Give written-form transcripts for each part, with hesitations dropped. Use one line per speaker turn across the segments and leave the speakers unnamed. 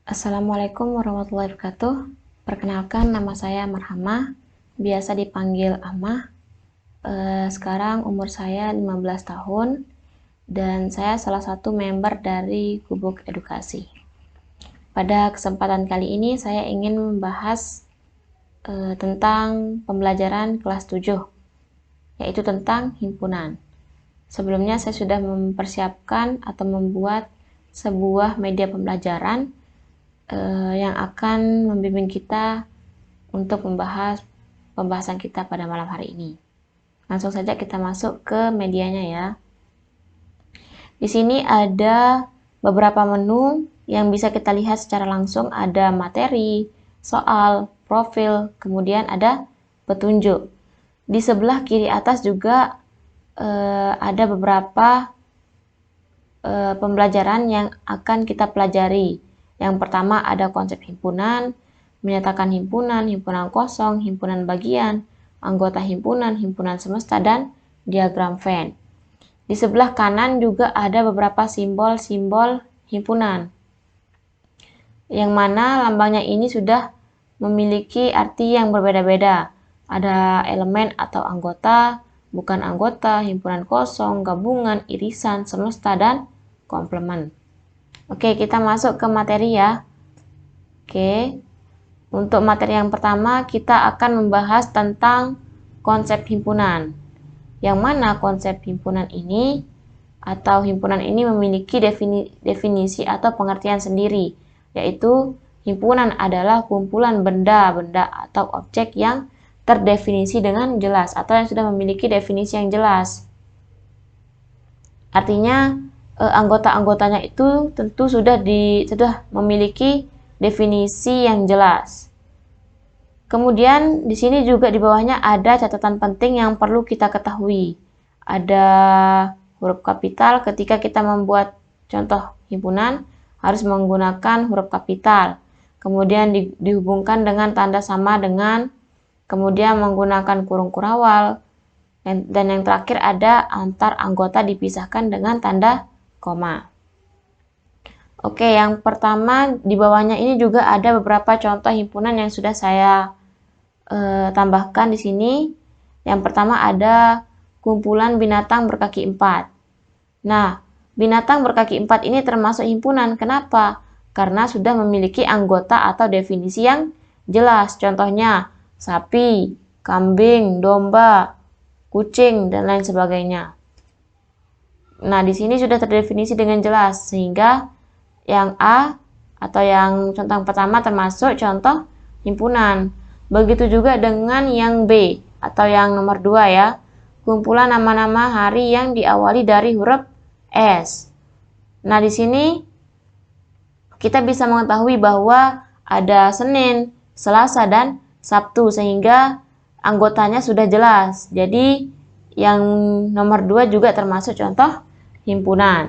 Assalamualaikum warahmatullahi wabarakatuh. Perkenalkan, nama saya Marhamah, biasa dipanggil Amah. Sekarang umur saya 15 tahun dan saya salah satu member dari Gubuk Edukasi. Pada kesempatan kali ini saya ingin membahas tentang pembelajaran kelas 7, yaitu tentang himpunan. Sebelumnya saya sudah mempersiapkan atau membuat sebuah media pembelajaran yang akan membimbing kita untuk membahas pembahasan kita pada malam hari ini. Langsung saja kita masuk ke medianya ya. Di sini ada beberapa menu yang bisa kita lihat secara langsung. Ada materi, soal, profil, kemudian ada petunjuk. Di sebelah kiri atas juga ada beberapa pembelajaran yang akan kita pelajari. Yang pertama ada konsep himpunan, menyatakan himpunan, himpunan kosong, himpunan bagian, anggota himpunan, himpunan semesta, dan diagram Venn. Di sebelah kanan juga ada beberapa simbol-simbol himpunan, yang mana lambangnya ini sudah memiliki arti yang berbeda-beda. Ada elemen atau anggota, bukan anggota, himpunan kosong, gabungan, irisan, semesta, dan komplement. Oke, kita masuk ke materi ya. Oke, untuk materi yang pertama kita akan membahas tentang konsep himpunan. Yang mana konsep himpunan ini atau himpunan ini memiliki definisi atau pengertian sendiri, yaitu himpunan adalah kumpulan benda-benda atau objek yang terdefinisi dengan jelas atau yang sudah memiliki definisi yang jelas. Artinya anggota-anggotanya itu tentu sudah memiliki definisi yang jelas. Kemudian di sini juga di bawahnya ada catatan penting yang perlu kita ketahui. Ada huruf kapital ketika kita membuat contoh himpunan harus menggunakan huruf kapital. Kemudian dihubungkan dengan tanda sama dengan, kemudian menggunakan kurung kurawal, dan yang terakhir ada antar anggota dipisahkan dengan tanda koma. Oke, yang pertama di bawahnya ini juga ada beberapa contoh himpunan yang sudah saya tambahkan di sini. Yang pertama ada kumpulan binatang berkaki 4. Nah, binatang berkaki 4 ini termasuk himpunan. Kenapa? Karena sudah memiliki anggota atau definisi yang jelas. Contohnya sapi, kambing, domba, kucing, dan lain sebagainya. Nah, di sini sudah terdefinisi dengan jelas, sehingga yang A atau yang contoh yang pertama termasuk contoh himpunan. Begitu juga dengan yang B atau yang nomor 2 ya, kumpulan nama-nama hari yang diawali dari huruf S. Nah, di sini kita bisa mengetahui bahwa ada Senin, Selasa, dan Sabtu, sehingga anggotanya sudah jelas. Jadi yang nomor 2 juga termasuk contoh himpunan.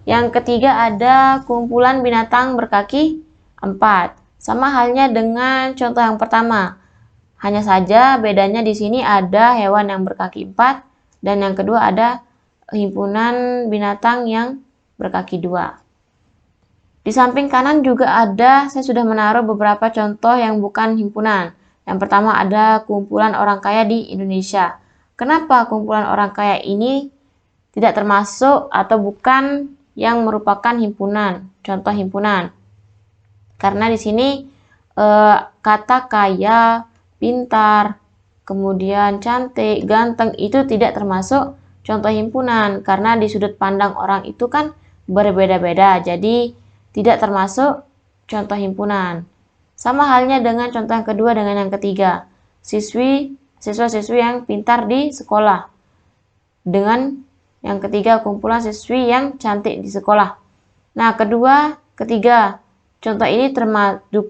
Yang ketiga ada kumpulan binatang berkaki 4. Sama halnya dengan contoh yang pertama. Hanya saja bedanya di sini ada hewan yang berkaki 4 dan yang kedua ada himpunan binatang yang berkaki 2. Di samping kanan juga ada, saya sudah menaruh beberapa contoh yang bukan himpunan. Yang pertama ada kumpulan orang kaya di Indonesia. Kenapa kumpulan orang kaya ini tidak termasuk atau bukan yang merupakan himpunan, contoh himpunan? Karena di sini kata kaya, pintar, kemudian cantik, ganteng itu tidak termasuk contoh himpunan karena di sudut pandang orang itu kan berbeda-beda. Jadi tidak termasuk contoh himpunan. Sama halnya dengan contoh yang kedua dengan yang ketiga. Siswa-siswi yang pintar di sekolah. Dengan yang ketiga kumpulan siswi yang cantik di sekolah. Nah, ketiga contoh ini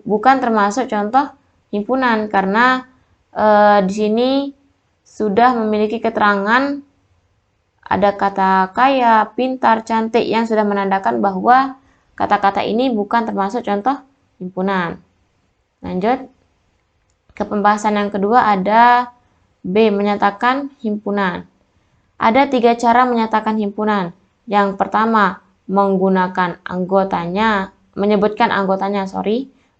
bukan termasuk contoh himpunan karena di sini sudah memiliki keterangan ada kata kaya, pintar, cantik yang sudah menandakan bahwa kata-kata ini bukan termasuk contoh himpunan. Lanjut ke pembahasan yang kedua ada B, menyatakan himpunan. Ada 3 cara menyatakan himpunan. Yang pertama, menggunakan anggotanya menyebutkan anggotanya,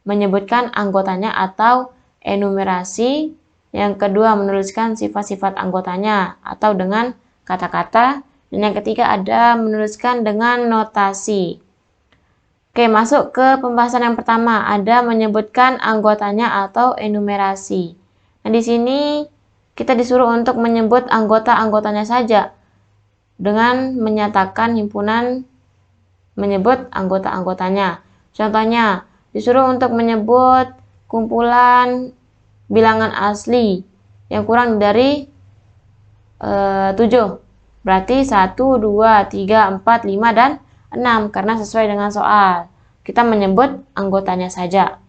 menyebutkan anggotanya atau enumerasi. Yang kedua, menuliskan sifat-sifat anggotanya atau dengan kata-kata. Dan yang ketiga ada menuliskan dengan notasi. Oke, masuk ke pembahasan yang pertama, ada menyebutkan anggotanya atau enumerasi. Nah, di sini kita disuruh untuk menyebut anggota-anggotanya saja dengan menyatakan himpunan, menyebut anggota-anggotanya. Contohnya, disuruh untuk menyebut kumpulan bilangan asli yang kurang dari 7. Berarti 1, 2, 3, 4, 5, dan 6 karena sesuai dengan soal. Kita menyebut anggotanya saja.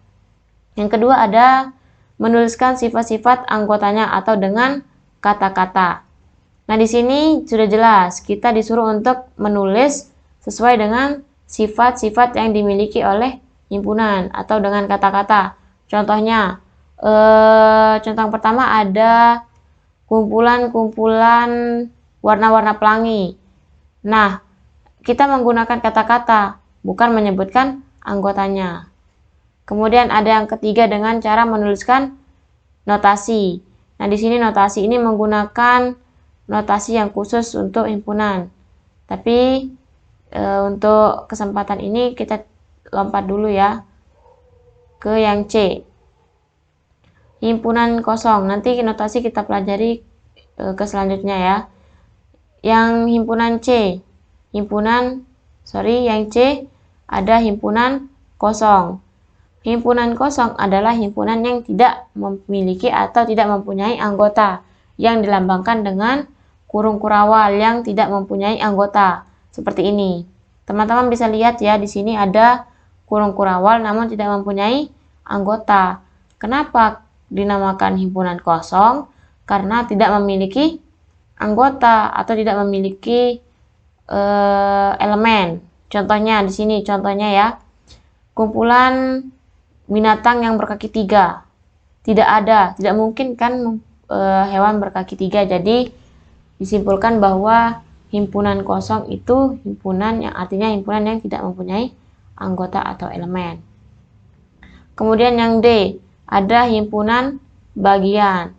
Yang kedua ada menuliskan sifat-sifat anggotanya atau dengan kata-kata. Nah, di sini sudah jelas kita disuruh untuk menulis sesuai dengan sifat-sifat yang dimiliki oleh himpunan atau dengan kata-kata. Contohnya, contoh yang pertama ada kumpulan-kumpulan warna-warna pelangi. Nah, kita menggunakan kata-kata, bukan menyebutkan anggotanya. Kemudian ada yang ketiga dengan cara menuliskan notasi. Nah, di sini notasi ini menggunakan notasi yang khusus untuk himpunan. Tapi untuk kesempatan ini kita lompat dulu ya ke yang C. Himpunan kosong. Nanti notasi kita pelajari ke selanjutnya ya. Yang himpunan C. Yang C ada himpunan kosong. Himpunan kosong adalah himpunan yang tidak memiliki atau tidak mempunyai anggota, yang dilambangkan dengan kurung kurawal yang tidak mempunyai anggota. Seperti ini. Teman-teman bisa lihat ya, di sini ada kurung kurawal namun tidak mempunyai anggota. Kenapa dinamakan himpunan kosong? Karena tidak memiliki anggota atau tidak memiliki elemen. Contohnya di sini, contohnya ya, kumpulan binatang yang berkaki 3. Tidak ada, tidak mungkin kan hewan berkaki 3. Jadi disimpulkan bahwa himpunan kosong itu himpunan yang artinya himpunan yang tidak mempunyai anggota atau elemen. Kemudian yang D, ada himpunan bagian.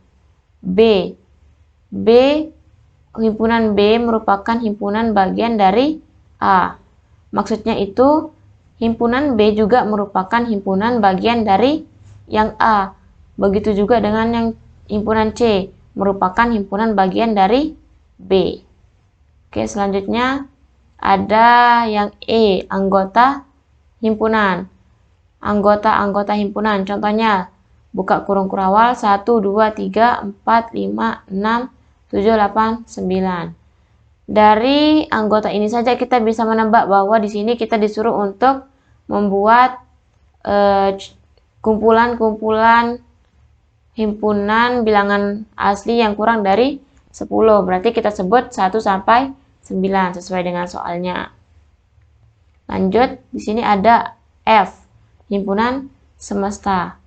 Himpunan B merupakan himpunan bagian dari A. Maksudnya itu, himpunan B juga merupakan himpunan bagian dari yang A. Begitu juga dengan yang himpunan C, merupakan himpunan bagian dari B. Oke, selanjutnya ada yang E, anggota himpunan. Anggota himpunan, contohnya buka kurung kurawal 1, 2, 3, 4, 5, 6, 7, 8, 9. Dari anggota ini saja kita bisa menebak bahwa di sini kita disuruh untuk membuat kumpulan-kumpulan himpunan bilangan asli yang kurang dari 10. Berarti kita sebut 1 sampai 9 sesuai dengan soalnya. Lanjut, di sini ada F, himpunan semesta.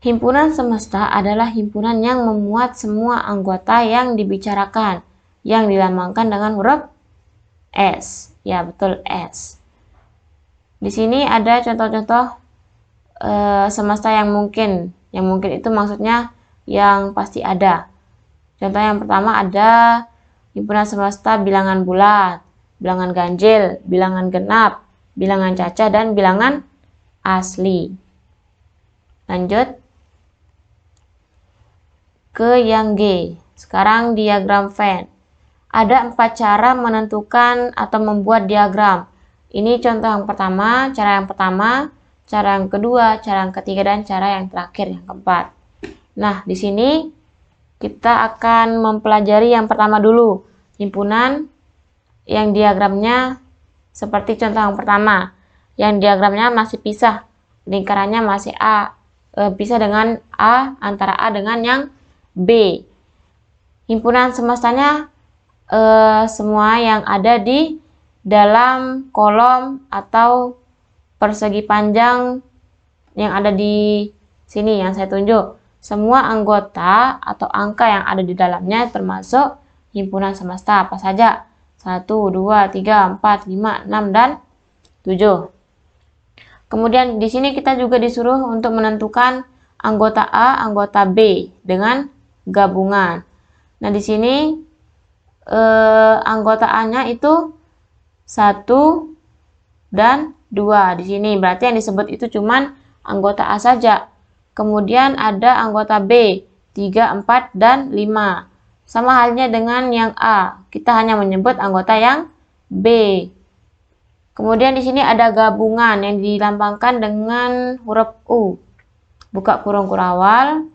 Himpunan semesta adalah himpunan yang memuat semua anggota yang dibicarakan, yang dilambangkan dengan huruf S. Ya, betul, S. Di sini ada contoh-contoh semesta yang mungkin. Yang mungkin itu maksudnya yang pasti ada. Contoh yang pertama ada himpunan semesta bilangan bulat, bilangan ganjil, bilangan genap, bilangan caca, dan bilangan asli. Lanjut ke yang G. Sekarang diagram Venn. Ada 4 cara menentukan atau membuat diagram. Ini contoh yang pertama, cara yang kedua, cara yang ketiga, dan cara yang terakhir, yang keempat. Nah, di sini kita akan mempelajari yang pertama dulu. Himpunan yang diagramnya seperti contoh yang pertama. Yang diagramnya masih pisah. Lingkarannya masih A. Pisah dengan A, antara A dengan yang B. Himpunan semestanya semua yang ada di dalam kolom atau persegi panjang yang ada di sini yang saya tunjuk. Semua anggota atau angka yang ada di dalamnya termasuk himpunan semesta. Apa saja? 1, 2, 3, 4, 5, 6, dan 7. Kemudian di sini kita juga disuruh untuk menentukan anggota A, anggota B dengan gabungan. Nah, di sini anggota A-nya itu 1 dan 2. Di sini berarti yang disebut itu cuman anggota A saja. Kemudian ada anggota B 3, 4, dan 5. Sama halnya dengan yang A, kita hanya menyebut anggota yang B. Kemudian di sini ada gabungan yang dilambangkan dengan huruf U. Buka kurung kurawal,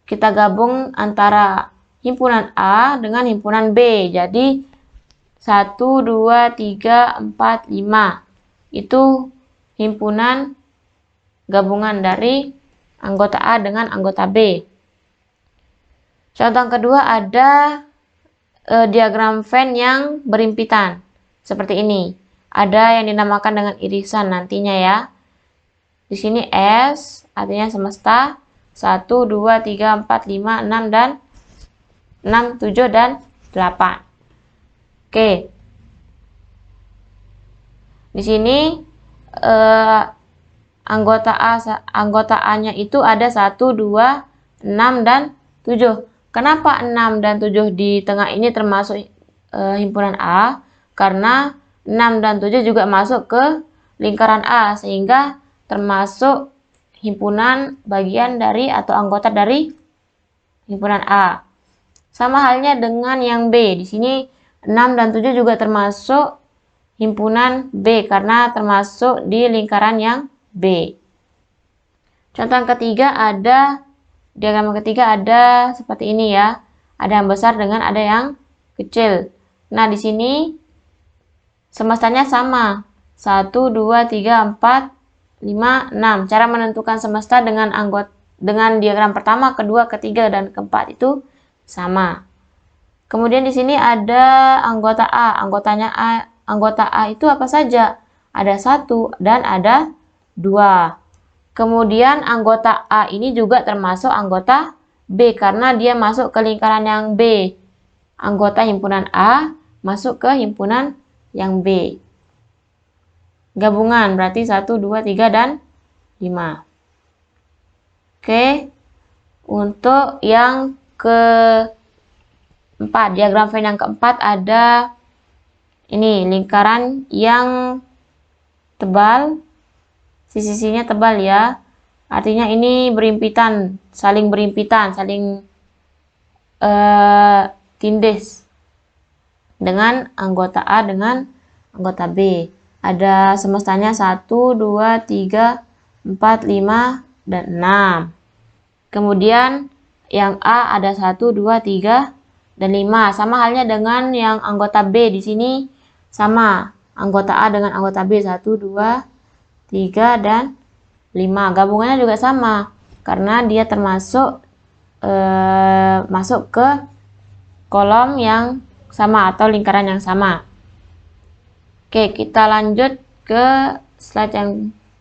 kita gabung antara himpunan A dengan himpunan B. Jadi 1, 2, 3, 4, 5. Itu himpunan gabungan dari anggota A dengan anggota B. Contoh yang kedua ada diagram Venn yang berimpitan. Seperti ini. Ada yang dinamakan dengan irisan nantinya ya. Di sini S artinya semesta. 1, 2, 3, 4, 5, 6, dan 6, 7, dan 8. Oke. Di sini anggota A-nya itu ada 1, 2, 6, dan 7. Kenapa 6 dan 7 di tengah ini termasuk himpunan A? Karena 6 dan 7 juga masuk ke lingkaran A, sehingga termasuk himpunan bagian dari atau anggota dari himpunan A. Sama halnya dengan yang B. Di sini 6 dan 7 juga termasuk himpunan B karena termasuk di lingkaran yang B. Contoh yang ketiga ada diagram ketiga ada seperti ini ya. Ada yang besar dengan ada yang kecil. Nah, di sini semestanya sama. 1, 2, 3, 4, 5, 6. Cara menentukan semesta dengan diagram pertama, kedua, ketiga, dan keempat itu sama. Kemudian di sini ada anggota A. Anggota A itu apa saja? Ada 1 dan ada 2. Kemudian anggota A ini juga termasuk anggota B karena dia masuk ke lingkaran yang B. Anggota himpunan A masuk ke himpunan yang B. Gabungan berarti 1, 2, 3, dan 5. Oke. Untuk yang keempat, diagram Venn yang keempat ada ini lingkaran yang tebal. Sisi-sisinya tebal ya. Artinya ini berimpitan, saling tindih dengan anggota A dengan anggota B. Ada semestanya 1, 2, 3, 4, 5, dan 6. Kemudian yang A ada 1, 2, 3, dan 5. Sama halnya dengan yang anggota B. Di sini sama. Anggota A dengan anggota B 1, 2, 3, dan 5. Gabungannya juga sama karena dia termasuk masuk ke kolom yang sama atau lingkaran yang sama. Oke, kita lanjut ke slide yang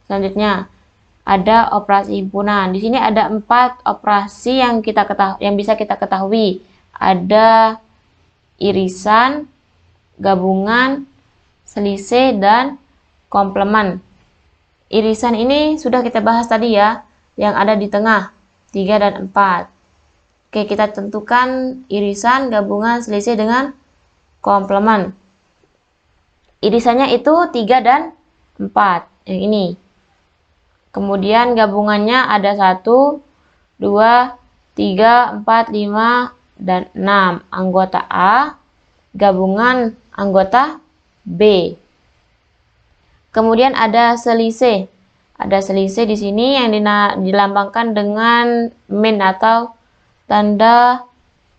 selanjutnya. Ada operasi himpunan. Di sini ada 4 operasi yang bisa kita ketahui. Ada irisan, gabungan, selisih, dan komplement. Irisan ini sudah kita bahas tadi ya, yang ada di tengah, 3 dan 4. Oke, kita tentukan irisan, gabungan, selisih, dengan komplement. Irisannya itu 3 dan 4, yang ini. Kemudian gabungannya ada 1, 2, 3, 4, 5, dan 6. Anggota A, gabungan anggota B. Kemudian ada selisih. Ada selisih di sini yang dilambangkan dengan min atau tanda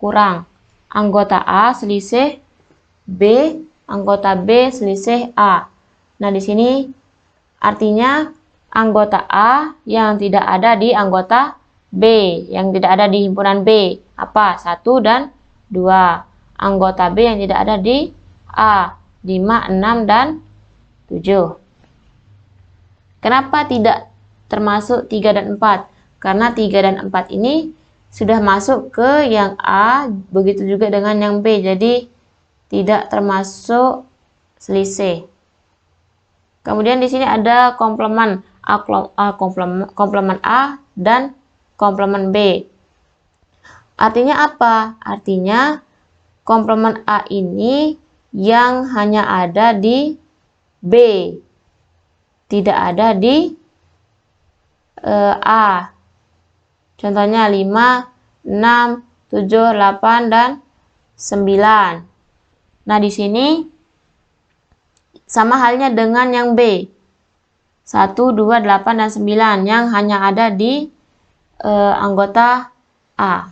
kurang. Anggota A selisih B, anggota B selisih A. Nah, di sini artinya anggota A yang tidak ada di anggota B, yang tidak ada di himpunan B. Apa? 1 dan 2. Anggota B yang tidak ada di A, 5, 6, dan 7. Kenapa tidak termasuk 3 dan 4? Karena 3 dan 4 ini sudah masuk ke yang A, begitu juga dengan yang B. Jadi tidak termasuk selisih. Kemudian di sini ada komplement. komplement A dan komplement B. Artinya apa? Artinya komplement A ini yang hanya ada di B, tidak ada di A. Contohnya 5, 6, 7, 8, dan 9. Nah, di sini sama halnya dengan yang B. 1, 2, 8, dan 9 yang hanya ada di anggota A.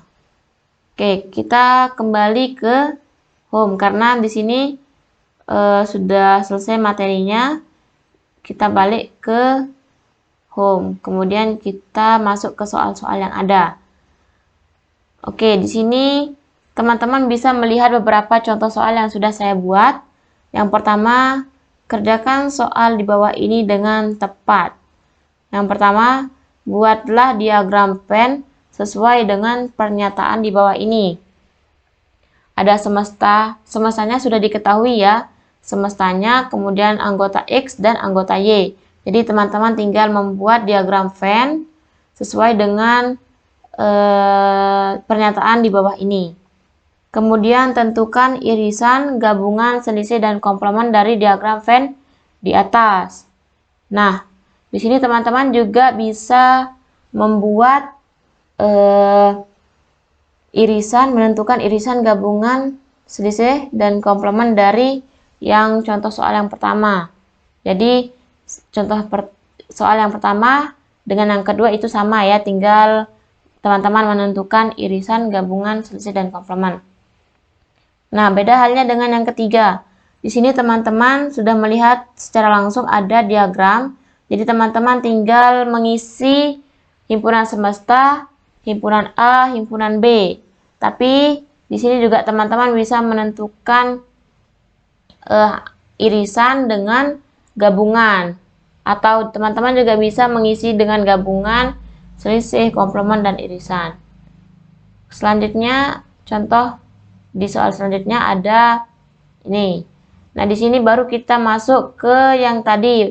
Oke, kita kembali ke home karena di sini sudah selesai materinya. Kita balik ke home. Kemudian kita masuk ke soal-soal yang ada. Oke, di sini teman-teman bisa melihat beberapa contoh soal yang sudah saya buat. Yang pertama, kerjakan soal di bawah ini dengan tepat. Yang pertama, buatlah diagram Venn sesuai dengan pernyataan di bawah ini. Ada semestanya sudah diketahui ya. Semestanya, kemudian anggota X dan anggota Y. Jadi teman-teman tinggal membuat diagram Venn sesuai dengan pernyataan di bawah ini. Kemudian tentukan irisan, gabungan, selisih, dan komplement dari diagram Venn di atas. Nah, di sini teman-teman juga bisa membuat menentukan irisan, gabungan, selisih, dan komplement dari yang contoh soal yang pertama. Jadi contoh soal yang pertama dengan yang kedua itu sama ya, tinggal teman-teman menentukan irisan, gabungan, selisih, dan komplement. Nah, beda halnya dengan yang ketiga. Di sini teman-teman sudah melihat secara langsung ada diagram. Jadi teman-teman tinggal mengisi himpunan semesta, himpunan A, himpunan B. Tapi di sini juga teman-teman bisa menentukan irisan dengan gabungan. Atau teman-teman juga bisa mengisi dengan gabungan, selisih, komplement, dan irisan. Selanjutnya, contoh di soal selanjutnya ada ini. Nah, di sini baru kita masuk ke yang tadi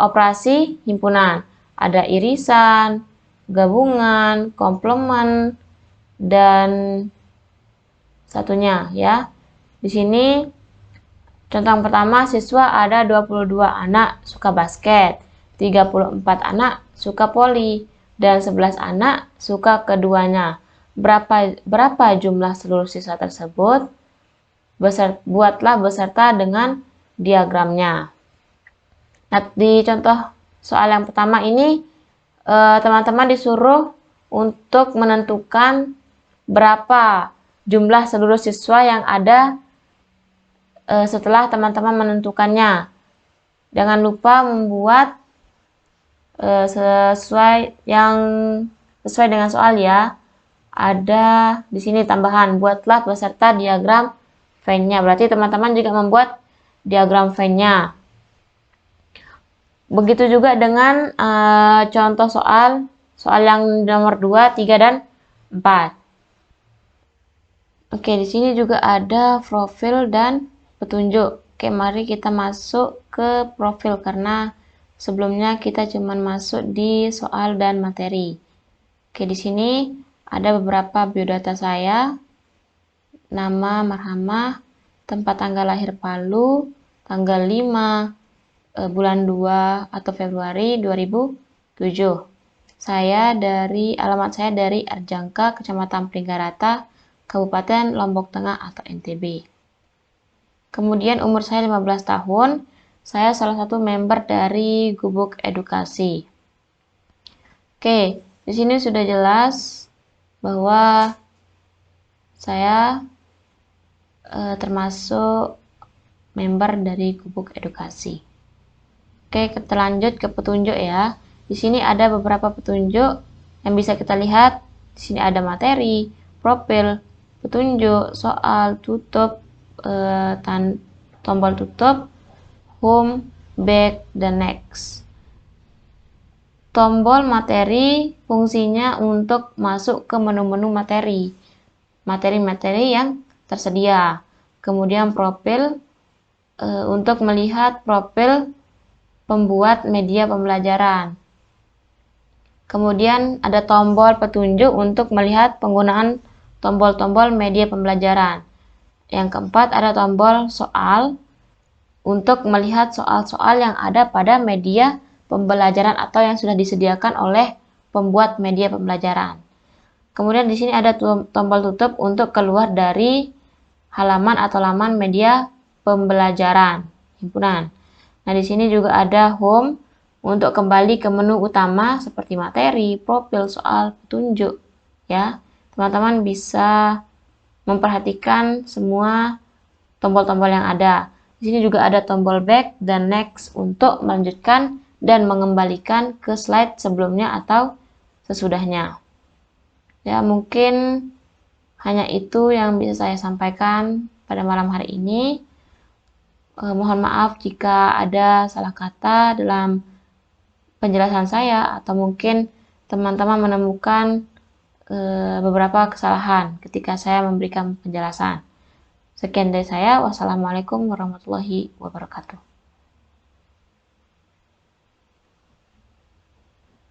operasi himpunan. Ada irisan, gabungan, komplement, dan satunya ya. Di sini contoh yang pertama, siswa ada 22 anak suka basket, 34 anak suka voli, dan 11 anak suka keduanya. Berapa jumlah seluruh siswa tersebut? Buatlah beserta dengan diagramnya. Nah, di contoh soal yang pertama ini, teman-teman disuruh untuk menentukan berapa jumlah seluruh siswa yang ada setelah teman-teman menentukannya. Jangan lupa membuat sesuai dengan soal ya. Ada di sini tambahan, buatlah beserta diagram Venn-nya. Berarti teman-teman juga membuat diagram Venn-nya. Begitu juga dengan contoh soal yang nomor 2, 3, dan 4. Oke, di sini juga ada profil dan petunjuk. Oke, mari kita masuk ke profil karena sebelumnya kita cuma masuk di soal dan materi. Oke, di sini ada beberapa biodata saya. Nama Marhamah, tempat tanggal lahir Palu, tanggal 5 bulan 2 atau Februari 2007. Alamat saya dari Arjangka, Kecamatan Pringgarata, Kabupaten Lombok Tengah atau NTB. Kemudian umur saya 15 tahun. Saya salah satu member dari Gubuk Edukasi. Oke, di sini sudah jelas bahwa saya termasuk member dari Gubuk Edukasi. Oke, kita lanjut ke petunjuk ya. Di sini ada beberapa petunjuk yang bisa kita lihat. Di sini ada materi, profil, petunjuk, soal, tutup, tombol tutup, home, back, dan next. Tombol materi fungsinya untuk masuk ke menu-menu materi yang tersedia. Kemudian profil untuk melihat profil pembuat media pembelajaran. Kemudian ada tombol petunjuk untuk melihat penggunaan tombol-tombol media pembelajaran. Yang keempat ada tombol soal untuk melihat soal-soal yang ada pada media pembelajaran atau yang sudah disediakan oleh pembuat media pembelajaran. Kemudian di sini ada tombol tutup untuk keluar dari halaman atau laman media pembelajaran himpunan. Nah, di sini juga ada home untuk kembali ke menu utama seperti materi, profil, soal, petunjuk. Ya, teman-teman bisa memperhatikan semua tombol-tombol yang ada. Di sini juga ada tombol back dan next untuk melanjutkan dan mengembalikan ke slide sebelumnya atau sesudahnya. Ya, mungkin hanya itu yang bisa saya sampaikan pada malam hari ini. Mohon maaf jika ada salah kata dalam penjelasan saya atau mungkin teman-teman menemukan beberapa kesalahan ketika saya memberikan penjelasan. Sekian dari saya. Wassalamualaikum warahmatullahi wabarakatuh.